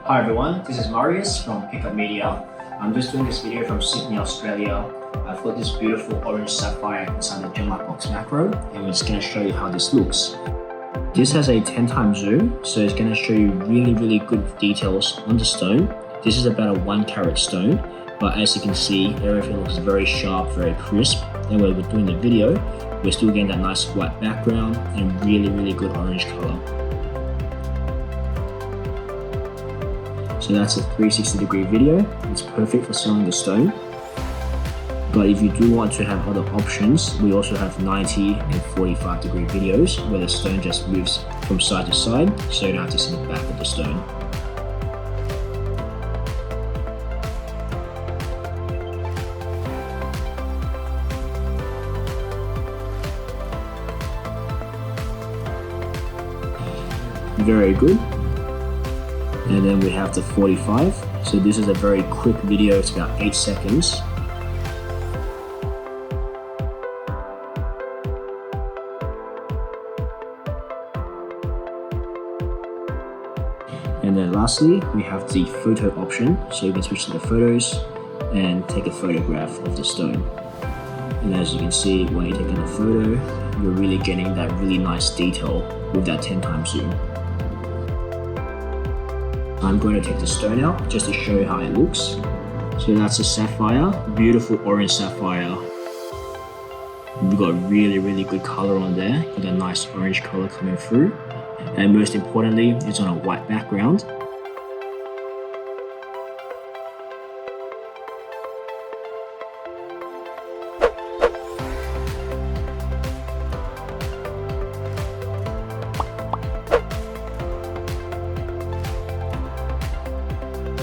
Hi everyone, this is Marius from Pickup Media. I'm just doing this video from Sydney, Australia. I've got this beautiful orange sapphire inside the GemLightbox Macro, and we're just going to show you how this looks. This has a 10 times zoom, so it's going to show you really good details on the stone. This is about a 1 carat stone, but as you can see, everything looks very sharp, very crisp. And when we're doing the video, we're still getting that nice white background and really good orange color. So that's a 360-degree video. It's perfect for selling the stone. But if you do want to have other options, we also have 90 and 45-degree videos where the stone just moves from side to side, so you don't have to see the back of the stone. Very good. And then we have the 45. So this is a very quick video, it's about 8 seconds. And then lastly, we have the photo option. So you can switch to the photos and take a photograph of the stone. And as you can see, when you're taking a photo, you're really getting that really nice detail with that 10 times zoom. I'm going to take the stone out just to show you how it looks. So that's a sapphire, beautiful orange sapphire. We've got really good color on there, with a nice orange color coming through. And most importantly, it's on a white background.